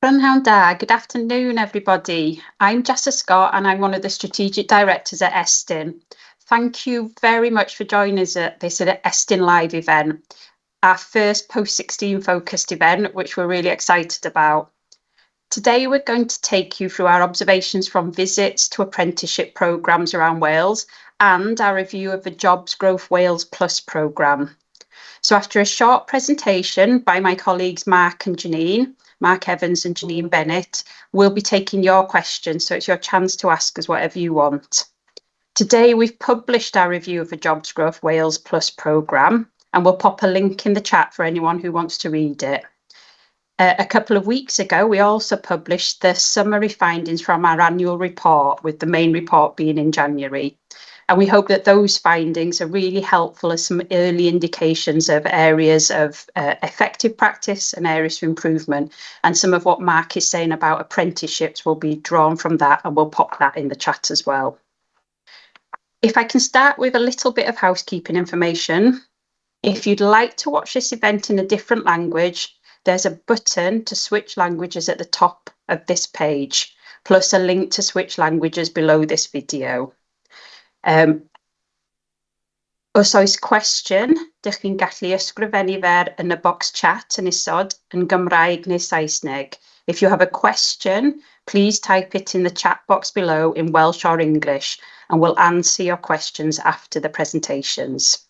Prynhawn da, good afternoon everybody. I'm Jessa Scott and I'm one of the strategic directors at Estyn. Thank you very much for joining us at this Estyn Live event, our first post-16 focused event, which we're really excited about. Today we're going to take you through our observations from visits to apprenticeship programmes around Wales and our review of the Jobs Growth Wales Plus programme. So after a short presentation by my colleagues Mark Evans and Janine Bennett, we'll be taking your questions, so it's your chance to ask us whatever you want. Today we've published our review of the Jobs Growth Wales Plus programme, and we'll pop a link in the chat for anyone who wants to read it. A couple of weeks ago, we also published the summary findings from our annual report, with the main report being in January. And we hope that those findings are really helpful as some early indications of areas of effective practice and areas for improvement. And some of what Mark is saying about apprenticeships will be drawn from that, and we'll pop that in the chat as well. If I can start with a little bit of housekeeping information. If you'd like to watch this event in a different language, there's a button to switch languages at the top of this page, plus a link to switch languages below this video. Os oes cwestiwn, dych chi'n gallu ysgrifennu fer yn y box chat yn isod yn Gymraeg neu Saesneg. If you have a question, please type it in the chat box below in Welsh or English, and we'll answer your questions after the presentations.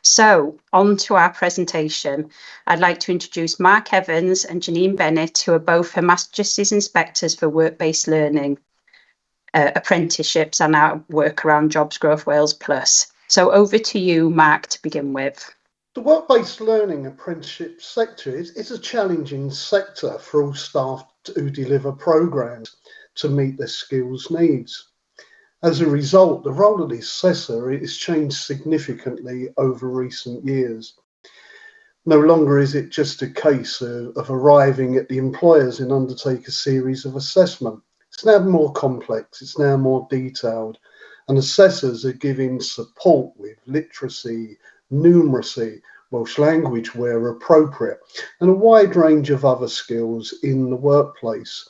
So, on to our presentation. I'd like to introduce Mark Evans and Janine Bennett, who are both Her Majesty's Inspectors for Work-Based Learning, Apprenticeships and our work around Jobs Growth Wales Plus. So over to you, Mark, to begin with. The work-based learning apprenticeship sector is a challenging sector for all staff who deliver programmes to meet their skills needs. As a result, the role of the assessor has changed significantly over recent years. No longer is it just a case of arriving at the employers and undertake a series of assessment. It's now more complex, it's now more detailed, and assessors are giving support with literacy, numeracy, Welsh language where appropriate, and a wide range of other skills in the workplace.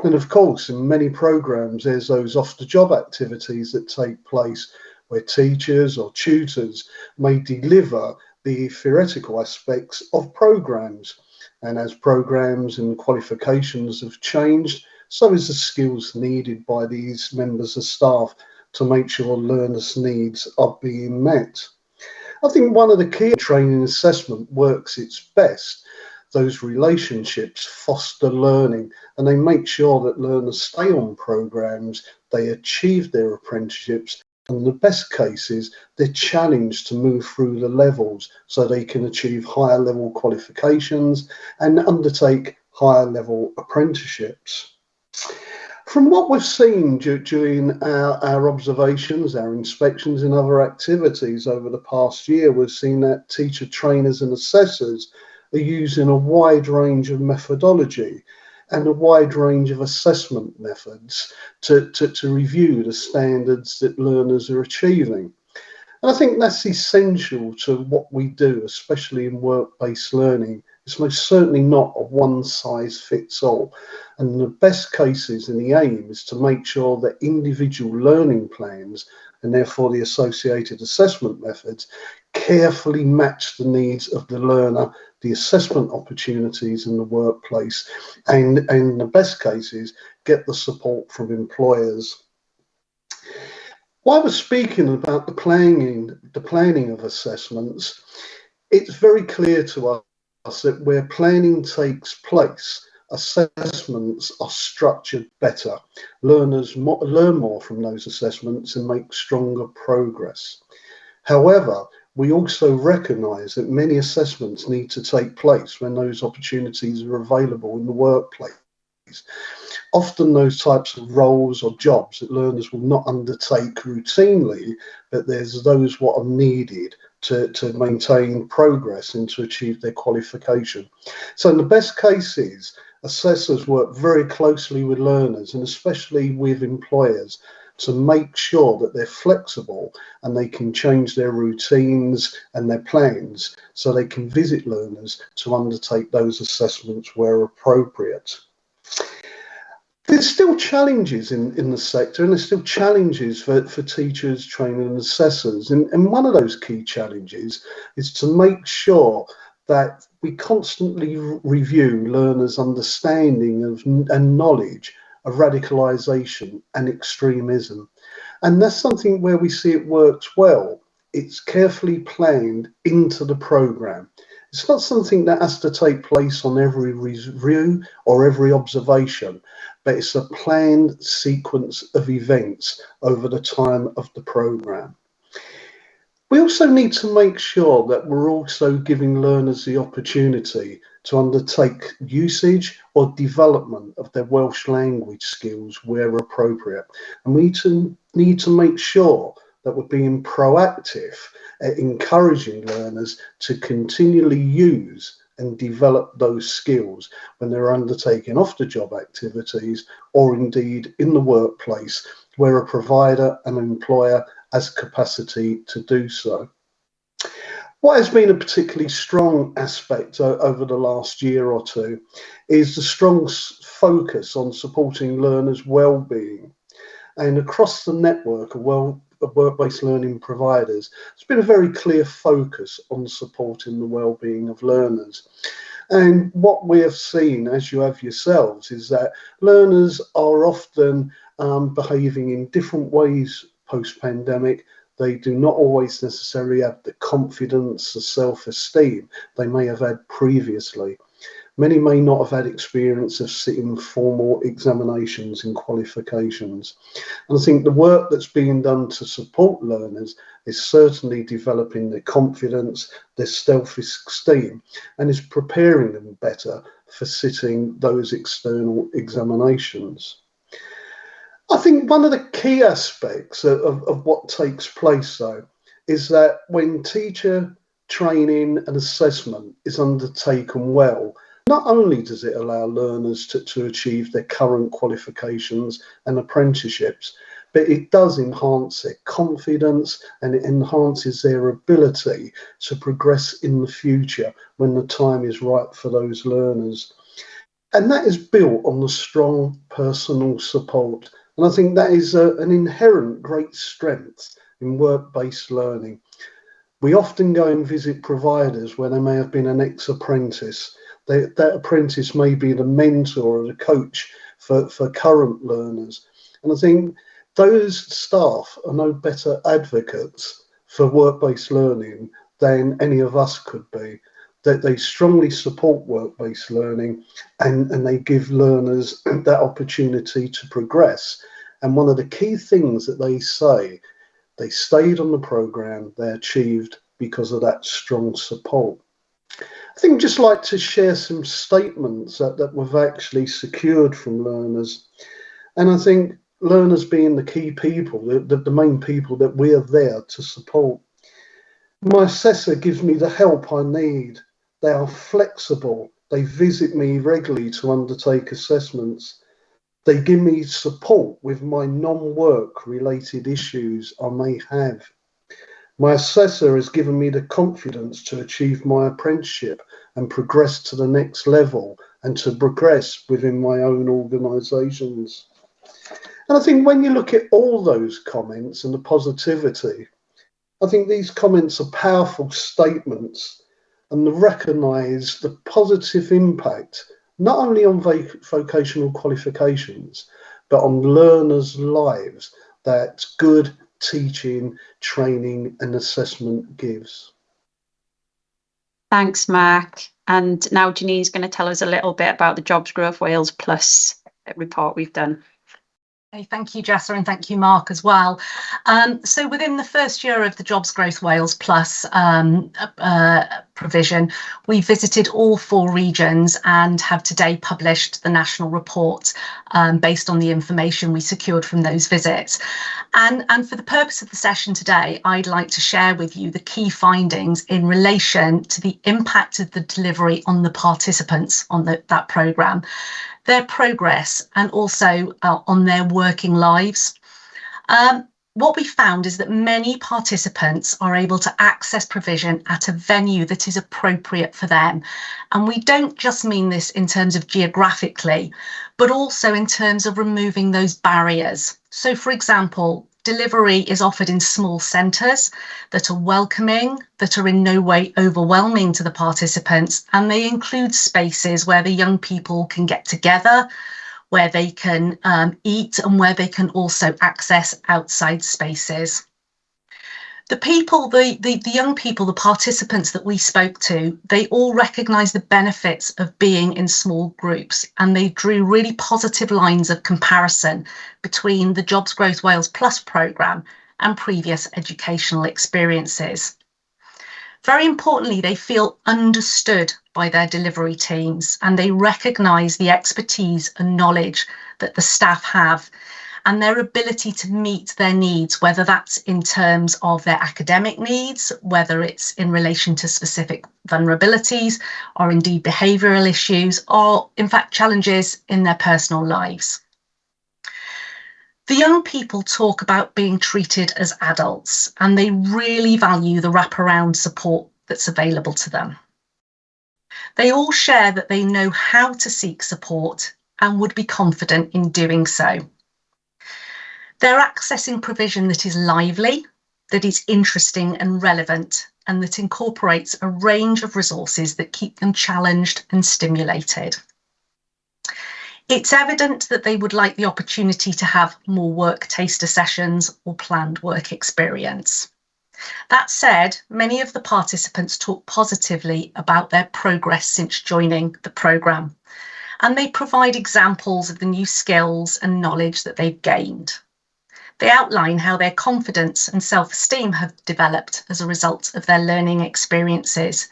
And of course, in many programmes, there's those off-the-job activities that take place where teachers or tutors may deliver the theoretical aspects of programmes. And as programmes and qualifications have changed, so is the skills needed by these members of staff to make sure learners' needs are being met. I think one of the key training assessment works its best. Those relationships foster learning, and they make sure that learners stay on programmes, they achieve their apprenticeships, and in the best cases, they're challenged to move through the levels so they can achieve higher level qualifications and undertake higher level apprenticeships. From what we've seen during our observations, our inspections and other activities over the past year, we've seen that teacher trainers and assessors are using a wide range of methodology and a wide range of assessment methods to review the standards that learners are achieving. And I think that's essential to what we do, especially in work-based learning. It's most certainly not a one-size-fits-all. And in the best cases, and the aim is to make sure that individual learning plans, and therefore the associated assessment methods, carefully match the needs of the learner, the assessment opportunities in the workplace, and in the best cases, get the support from employers. While we're speaking about the planning of assessments, it's very clear to us that where planning takes place, assessments are structured better. Learners learn more from those assessments and make stronger progress. However, we also recognise that many assessments need to take place when those opportunities are available in the workplace. Often those types of roles or jobs that learners will not undertake routinely, but there's those what are needed to maintain progress and to achieve their qualification. So in the best cases, assessors work very closely with learners and especially with employers to make sure that they're flexible and they can change their routines and their plans so they can visit learners to undertake those assessments where appropriate. There's still challenges in the sector, and there's still challenges for teachers, trainers and assessors. And one of those key challenges is to make sure that we constantly review learners' understanding of and knowledge of radicalisation and extremism. And that's something where we see it works well. It's carefully planned into the programme. It's not something that has to take place on every review or every observation, but it's a planned sequence of events over the time of the programme. We also need to make sure that we're also giving learners the opportunity to undertake usage or development of their Welsh language skills where appropriate. And we need to make sure that we're being proactive at encouraging learners to continually use and develop those skills when they're undertaking off-the-job activities or indeed in the workplace where a provider and employer has capacity to do so. What has been a particularly strong aspect over the last year or two is the strong focus on supporting learners' well-being. And across the network of work-based learning providers, there's been a very clear focus on supporting the well-being of learners. And what we have seen, as you have yourselves, is that learners are often behaving in different ways post-pandemic. They do not always necessarily have the confidence, the self-esteem they may have had previously. Many may not have had experience of sitting formal examinations and qualifications. And I think the work that's being done to support learners is certainly developing their confidence, their self-esteem, and is preparing them better for sitting those external examinations. I think one of the key aspects of what takes place, though, is that when teacher training and assessment is undertaken well, not only does it allow learners to achieve their current qualifications and apprenticeships, but it does enhance their confidence and it enhances their ability to progress in the future when the time is right for those learners. And that is built on the strong personal support. And I think that is an inherent great strength in work-based learning. We often go and visit providers where they may have been an ex-apprentice. That apprentice may be the mentor or the coach for current learners. And I think those staff are no better advocates for work-based learning than any of us could be. That they strongly support work-based learning and they give learners that opportunity to progress. And one of the key things that they say, they stayed on the programme, they achieved because of that strong support. I think I'd just like to share some statements that we've actually secured from learners. And I think learners being the key people, the main people that we are there to support. My assessor gives me the help I need. They are flexible. They visit me regularly to undertake assessments. They give me support with my non-work related issues I may have. My assessor has given me the confidence to achieve my apprenticeship and progress to the next level and to progress within my own organisations. And I think when you look at all those comments and the positivity, I think these comments are powerful statements and they recognise the positive impact, not only on vocational qualifications, but on learners' lives that good teaching, training and assessment gives. Thanks, Mark. And now Janine's going to tell us a little bit about the Jobs Growth Wales Plus report we've done. Okay, thank you, Jessa, and thank you, Mark, as well. So within the first year of the Jobs Growth Wales Plus provision, we visited all 4 regions and have today published the national report based on the information we secured from those visits. And for the purpose of the session today, I'd like to share with you the key findings in relation to the impact of the delivery on the participants on that programme, their progress and also on their working lives. what we found is that many participants are able to access provision at a venue that is appropriate for them. And we don't just mean this in terms of geographically, but also in terms of removing those barriers. So, for example, delivery is offered in small centres that are welcoming, that are in no way overwhelming to the participants, and they include spaces where the young people can get together, where they can eat, and where they can also access outside spaces. The young people, the participants that we spoke to, they all recognise the benefits of being in small groups, and they drew really positive lines of comparison between the Jobs Growth Wales Plus programme and previous educational experiences. Very importantly, they feel understood by their delivery teams, and they recognise the expertise and knowledge that the staff have and their ability to meet their needs, whether that's in terms of their academic needs, whether it's in relation to specific vulnerabilities, or indeed behavioural issues, or in fact challenges in their personal lives. The young people talk about being treated as adults, and they really value the wraparound support that's available to them. They all share that they know how to seek support and would be confident in doing so. They're accessing provision that is lively, that is interesting and relevant, and that incorporates a range of resources that keep them challenged and stimulated. It's evident that they would like the opportunity to have more work taster sessions or planned work experience. That said, many of the participants talk positively about their progress since joining the programme, and they provide examples of the new skills and knowledge that they've gained. They outline how their confidence and self-esteem have developed as a result of their learning experiences.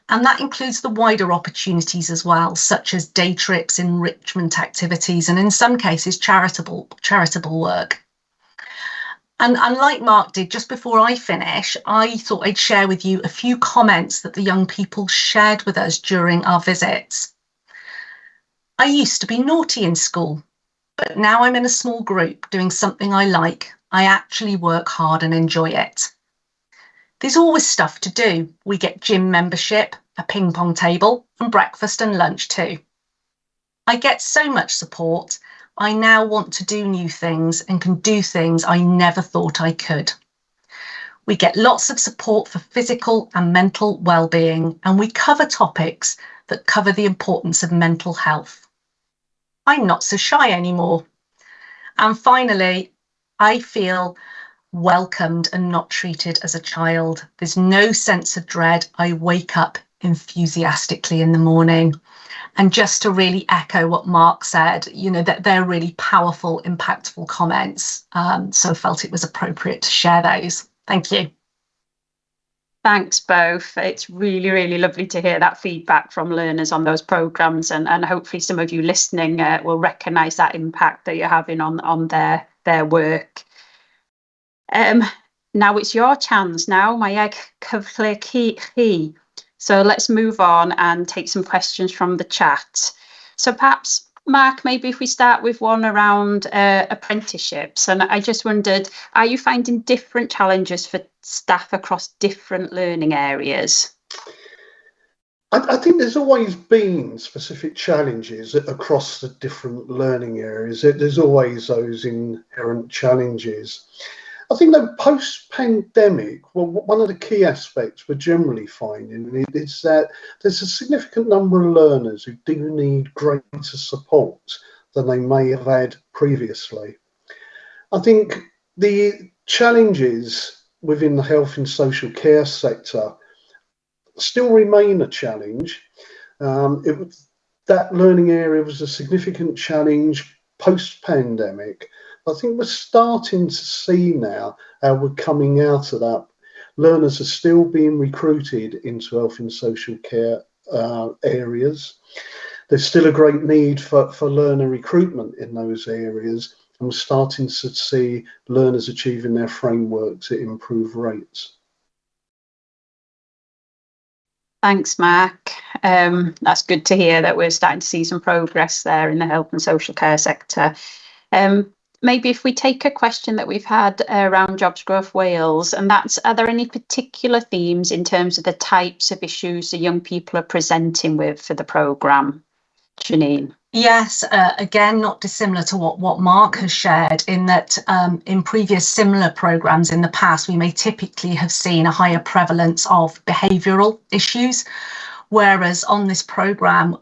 And that includes the wider opportunities as well, such as day trips, enrichment activities, and in some cases, charitable work. And like Mark did, just before I finish, I thought I'd share with you a few comments that the young people shared with us during our visits. I used to be naughty in school, but now I'm in a small group doing something I like. I actually work hard and enjoy it. There's always stuff to do. We get gym membership, a ping pong table, and breakfast and lunch too. I get so much support. I now want to do new things and can do things I never thought I could. We get lots of support for physical and mental well-being, and we cover topics that cover the importance of mental health. I'm not so shy anymore. And finally, I feel welcomed and not treated as a child. There's no sense of dread. I wake up enthusiastically in the morning. And just to really echo what Mark said, that they're really powerful, impactful comments. So I felt it was appropriate to share those. Thank you. Thanks both. It's really, really lovely to hear that feedback from learners on those programmes, and hopefully some of you listening will recognise that impact that you're having on their work. Now it's your chance now, my egg cyfle. So let's move on and take some questions from the chat. So perhaps, Mark, maybe if we start with one around apprenticeships. And I just wondered, are you finding different challenges for staff across different learning areas? I think there's always been specific challenges across the different learning areas. There's always those inherent challenges. I think that post-pandemic, well, one of the key aspects we're generally finding is that there's a significant number of learners who do need greater support than they may have had previously. I think the challenges within the health and social care sector still remain a challenge. That learning area was a significant challenge post-pandemic. I think we're starting to see now how we're coming out of that. Learners are still being recruited into health and social care areas. There's still a great need for learner recruitment in those areas, and we're starting to see learners achieving their frameworks at improved rates. Thanks, Mark. That's good to hear that we're starting to see some progress there in the health and social care sector. maybe if we take a question that we've had around Jobs Growth Wales, and that's, are there any particular themes in terms of the types of issues the young people are presenting with for the programme? Janine? Yes, again, not dissimilar to what Mark has shared, in that in previous similar programmes in the past, we may typically have seen a higher prevalence of behavioural issues, whereas on this programme,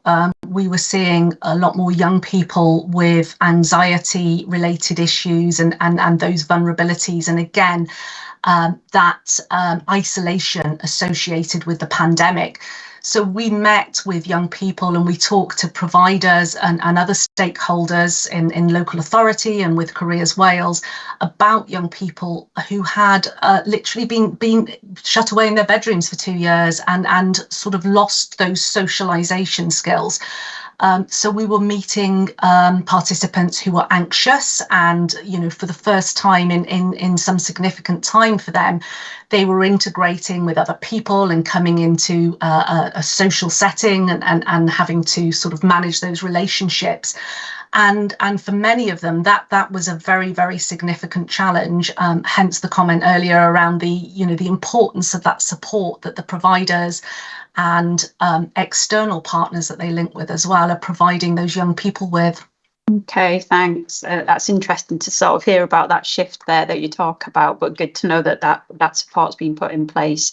we were seeing a lot more young people with anxiety-related issues and those vulnerabilities. And again, that isolation associated with the pandemic. So we met with young people and we talked to providers and other stakeholders in local authority and with Careers Wales about young people who had literally been shut away in their bedrooms for 2 years and sort of lost those socialisation skills. So we were meeting participants who were anxious, and for the first time in some significant time for them, they were integrating with other people and coming into a social setting and having to sort of manage those relationships. And for many of them, that was a very, very significant challenge. Hence the comment earlier around the importance of that support that the providers and external partners that they link with as well are providing those young people with. Okay, thanks. That's interesting to sort of hear about that shift there that you talk about, but good to know that support's been put in place.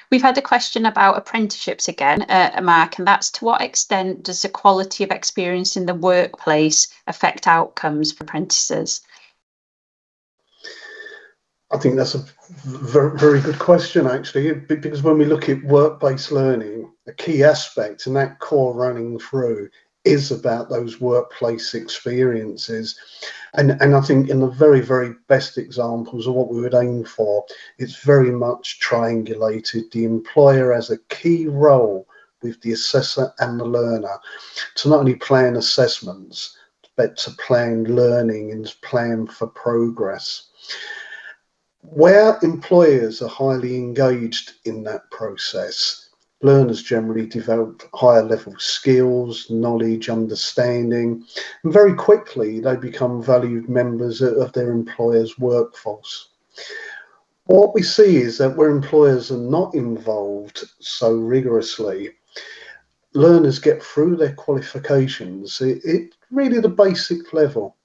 We've had a question about apprenticeships again, Mark, and that's, to what extent does the quality of experience in the workplace affect outcomes for apprentices? I think that's a very, very good question, actually, because when we look at work-based learning, a key aspect and that core running through is about those workplace experiences. And I think in the very, very best examples of what we would aim for, it's very much triangulated. The employer has a key role with the assessor and the learner to not only plan assessments, but to plan learning and plan for progress. Where employers are highly engaged in that process, learners generally develop higher level skills, knowledge, understanding, and very quickly they become valued members of their employer's workforce. What we see is that where employers are not involved so rigorously, learners get through their qualifications. It really the basic level.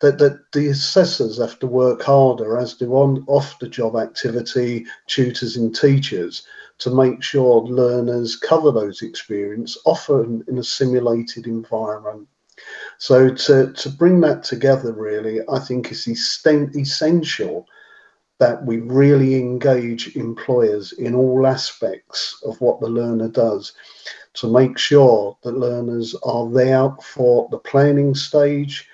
That the assessors have to work harder, as do on off-the-job activity tutors and teachers, to make sure learners cover those experiences, often in a simulated environment. So to bring that together, really, I think is essential that we really engage employers in all aspects of what the learner does, to make sure that learners are there for the planning stage,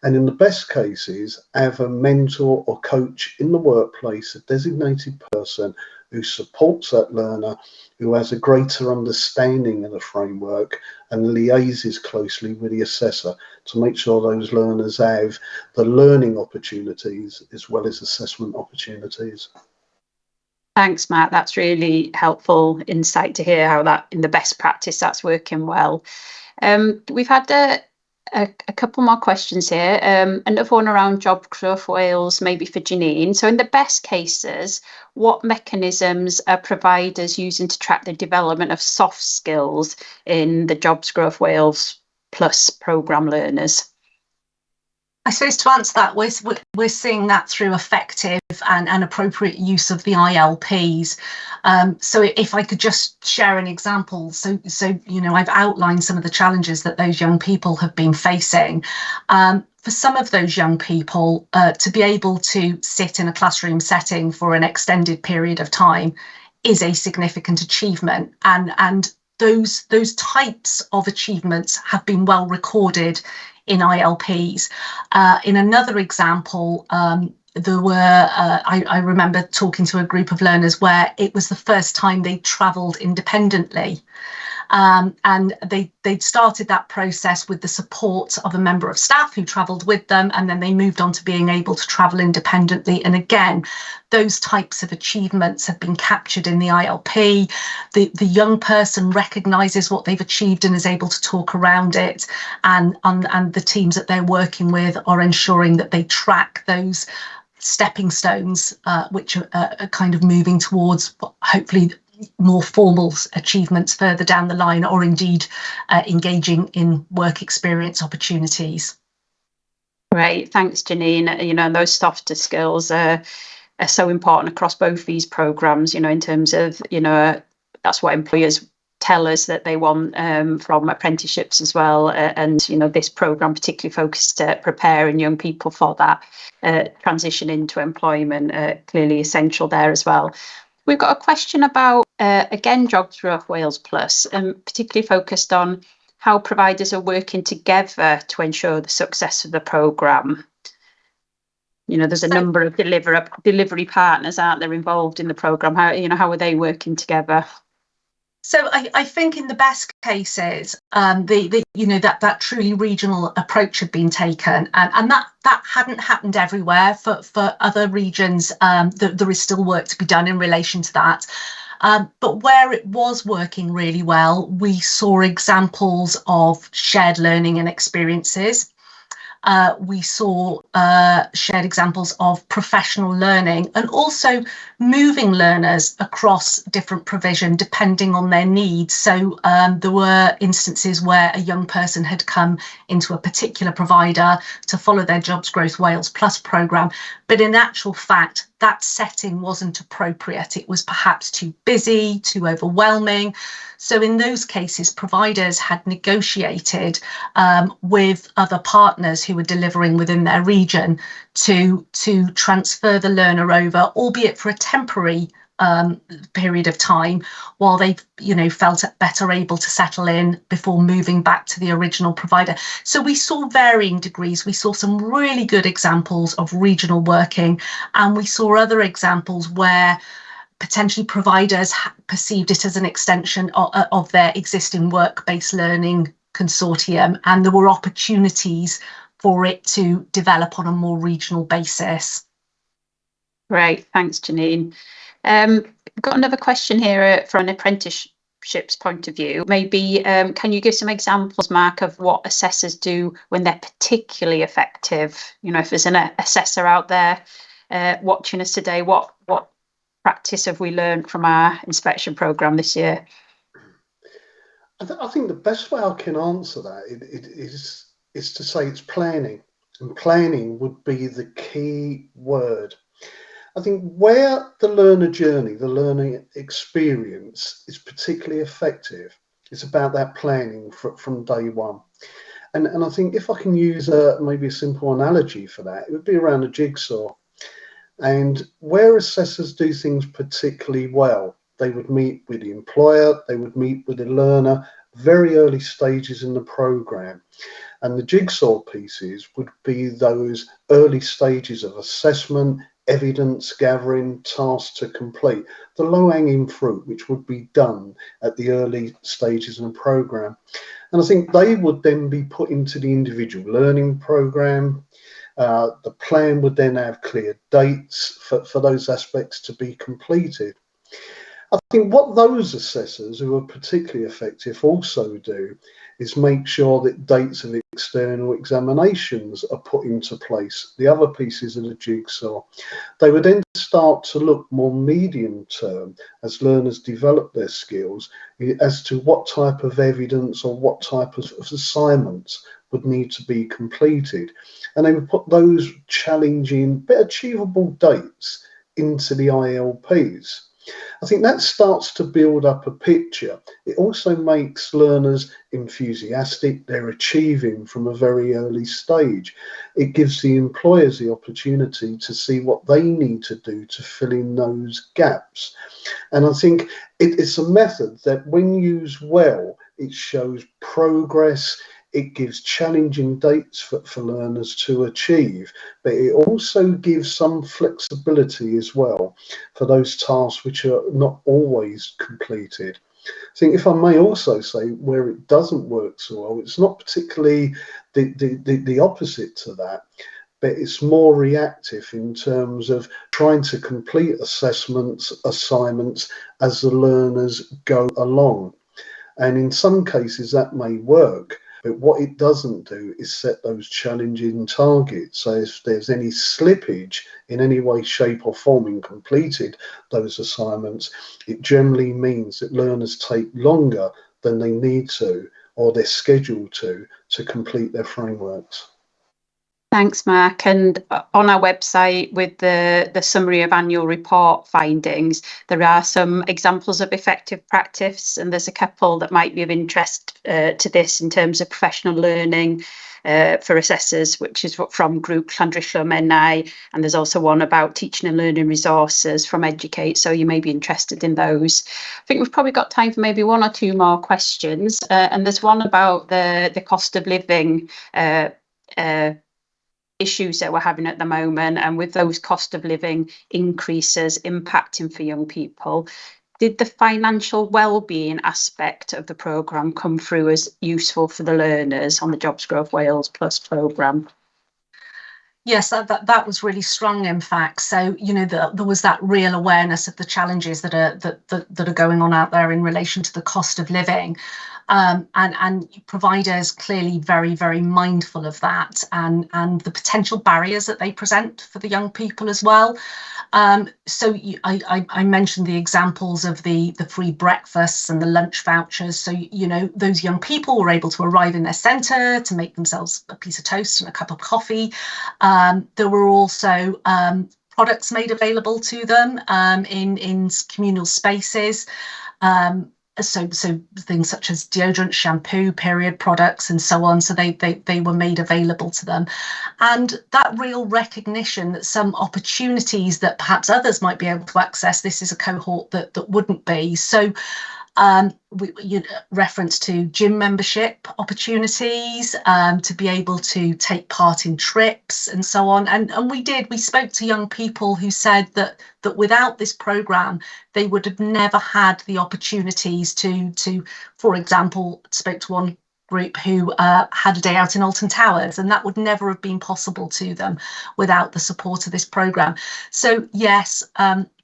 and in the best cases, have a mentor or coach in the workplace, a designated person who supports that learner, who has a greater understanding of the framework and liaises closely with the assessor to make sure those learners have the learning opportunities as well as assessment opportunities. Thanks, Matt. That's really helpful insight to hear how that, in the best practice, that's working well. We've had a couple more questions here. Another one around Jobs Growth Wales, maybe for Janine. So in the best cases, what mechanisms are providers using to track the development of soft skills in the Jobs Growth Wales Plus programme learners? I suppose to answer that, we're seeing that through effective and appropriate use of the ILPs. So if I could just share an example, so I've outlined some of the challenges that those young people have been facing. For some of those young people, to be able to sit in a classroom setting for an extended period of time is a significant achievement, and those types of achievements have been well recorded in ILPs. In another example, there were, I remember talking to a group of learners where it was the first time they travelled independently. And they'd started that process with the support of a member of staff who travelled with them, and then they moved on to being able to travel independently. And again, those types of achievements have been captured in the ILP. The young person recognises what they've achieved and is able to talk around it, and the teams that they're working with are ensuring that they track those stepping stones, which are kind of moving towards hopefully more formal achievements further down the line, or indeed engaging in work experience opportunities. Great, thanks, Janine. You know, those softer skills are so important across both these programs, you know, in terms of, you know, that's what employers tell us that they want from apprenticeships as well. And, you know, this program particularly focused at preparing young people for that transition into employment, clearly essential there as well. We've got a question about, again, Jobs for Wales Plus, particularly focused on how providers are working together to ensure the success of the programme. You know, there's a number of delivery partners, aren't there, involved in the programme? How are they working together? So I think in the best cases, that truly regional approach had been taken, and that hadn't happened everywhere. For other regions, there is still work to be done in relation to that. But where it was working really well, we saw examples of shared learning and experiences. We saw shared examples of professional learning, and also moving learners across different provision depending on their needs. So there were instances where a young person had come into a particular provider to follow their Jobs Growth Wales Plus programme, but in actual fact, that setting wasn't appropriate. It was perhaps too busy, too overwhelming. So in those cases, providers had negotiated with other partners who were delivering within their region to transfer the learner over, albeit for a temporary period of time, while they felt better able to settle in before moving back to the original provider. So we saw varying degrees. We saw some really good examples of regional working, and we saw other examples where potentially providers perceived it as an extension of their existing work-based learning consortium, and there were opportunities for it to develop on a more regional basis. Great, thanks, Janine. Got another question here from an apprenticeships point of view. Maybe can you give some examples, Mark, of what assessors do when they're particularly effective? You know, if there's an assessor out there watching us today, what practice have we learned from our inspection programme this year? I think the best way I can answer that is to say it's planning, and planning would be the key word. I think where the learner journey, the learning experience is particularly effective, it's about that planning from day one. And I think if I can use maybe a simple analogy for that, it would be around a jigsaw. And where assessors do things particularly well, they would meet with the employer, they would meet with the learner, very early stages in the programme. And the jigsaw pieces would be those early stages of assessment, evidence gathering, tasks to complete, the low-hanging fruit which would be done at the early stages in the programme. And I think they would then be put into the individual learning programme. The plan would then have clear dates for those aspects to be completed. I think what those assessors who are particularly effective also do is make sure that dates of external examinations are put into place, the other pieces of the jigsaw. They would then start to look more medium term as learners develop their skills as to what type of evidence or what type of assignments would need to be completed. And they would put those challenging but achievable dates into the ILPs. I think that starts to build up a picture. It also makes learners enthusiastic. They're achieving from a very early stage. It gives the employers the opportunity to see what they need to do to fill in those gaps. And I think it's a method that when used well, it shows progress. It gives challenging dates for learners to achieve, but it also gives some flexibility as well for those tasks which are not always completed. I think if I may also say where it doesn't work so well, it's not particularly the opposite to that, but it's more reactive in terms of trying to complete assessments, assignments as the learners go along. And in some cases that may work, but what it doesn't do is set those challenging targets. So if there's any slippage in any way, shape or form in completed those assignments, it generally means that learners take longer than they need to or they're scheduled to complete their frameworks. Thanks, Mark. And on our website with the summary of annual report findings, there are some examples of effective practice, and there's a couple that might be of interest to this in terms of professional learning for assessors, which is from Group Llandrillo, and there's also one about teaching and learning resources from Educate, so you may be interested in those. I think we've probably got time for maybe one or two more questions, and there's one about the cost of living issues that we're having at the moment, and with those cost of living increases impacting for young people, did the financial well-being aspect of the programme come through as useful for the learners on the Jobs Growth Wales Plus programme? Yes, that was really strong, in fact. So, you know, there was that real awareness of the challenges that are going on out there in relation to the cost of living. And providers clearly very, very mindful of that and the potential barriers that they present for the young people as well. So I mentioned the examples of the free breakfasts and the lunch vouchers. So, you know, those young people were able to arrive in their centre to make themselves a piece of toast and a cup of coffee. There were also products made available to them in communal spaces. So things such as deodorant, shampoo, period products, and so on. So they were made available to them, and that real recognition that some opportunities that perhaps others might be able to access, this is a cohort that wouldn't be. So reference to gym membership opportunities, to be able to take part in trips and so on. And we spoke to young people who said that without this programme, they would have never had the opportunities to, for example, spoke to one group who had a day out in Alton Towers, and that would never have been possible to them without the support of this programme. So yes,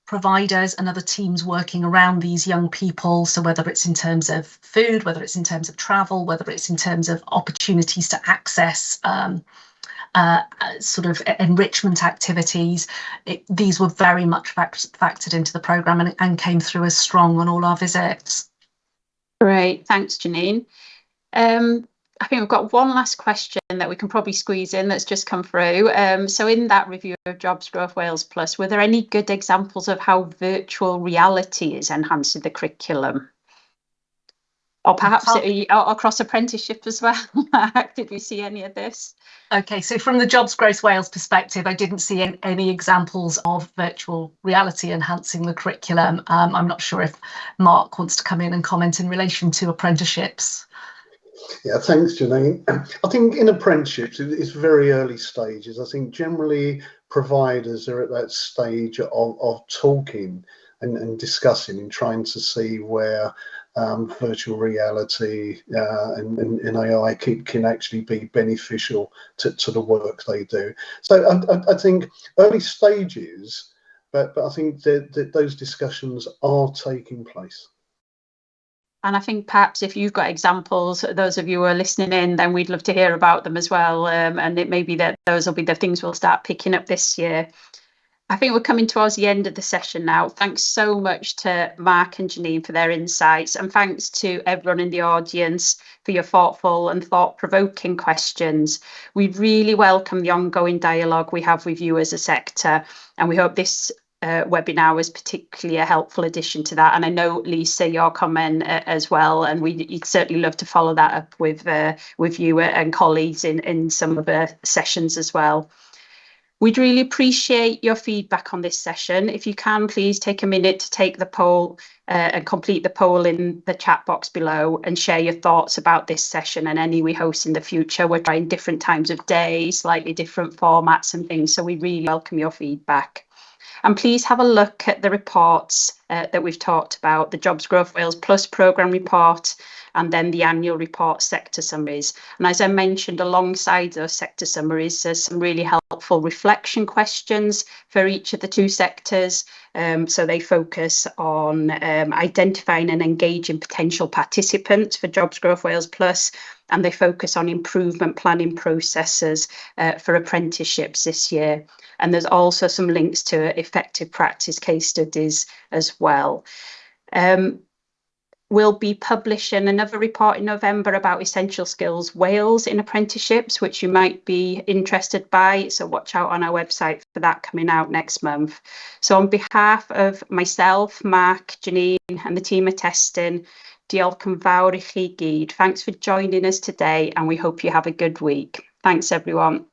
providers and other teams working around these young people. So whether it's in terms of food, whether it's in terms of travel, whether it's in terms of opportunities to access sort of enrichment activities, these were very much factored into the programme and came through as strong on all our visits. Great, thanks, Janine. I think we've got one last question that we can probably squeeze in that's just come through. So in that review of Jobs Growth Wales Plus, were there any good examples of how virtual reality is enhancing the curriculum? Or perhaps across apprenticeship as well? Did we see any of this? Okay, so from the Jobs Growth Wales perspective, I didn't see any examples of virtual reality enhancing the curriculum. I'm not sure if Mark wants to come in and comment in relation to apprenticeships. Yeah, thanks, Janine. I think in apprenticeships, it's very early stages. I think generally providers are at that stage of talking and discussing and trying to see where virtual reality and AI can actually be beneficial to the work they do. So I think early stages, but I think that those discussions are taking place. And I think perhaps if you've got examples, those of you who are listening in, then we'd love to hear about them as well. And it may be that those will be the things we'll start picking up this year. I think we're coming towards the end of the session now. Thanks so much to Mark and Janine for their insights, and thanks to everyone in the audience for your thoughtful and thought-provoking questions. We really welcome the ongoing dialogue we have with you as a sector, and we hope this webinar was particularly a helpful addition to that. And I know, Lisa, your comment as well, and we'd certainly love to follow that up with you and colleagues in some of the sessions as well. We'd really appreciate your feedback on this session. If you can, please take a minute to take the poll and complete the poll in the chat box below and share your thoughts about this session and any we host in the future. We're trying different times of day, slightly different formats and things, so we really welcome your feedback. And please have a look at the reports that we've talked about, the Jobs Growth Wales Plus programme report, and then the annual report sector summaries. And as I mentioned, alongside those sector summaries, there's some really helpful reflection questions for each of the two sectors. So they focus on identifying and engaging potential participants for Jobs Growth Wales Plus, and they focus on improvement planning processes for apprenticeships this year. And there's also some links to effective practice case studies as well. We'll be publishing another report in November about Essential Skills Wales in apprenticeships, which you might be interested by. So watch out on our website for that coming out next month. So on behalf of myself, Mark, Janine and the team at Estyn, diolch yn fawr I chi gyd. Thanks for joining us today and we hope you have a good week. Thanks everyone.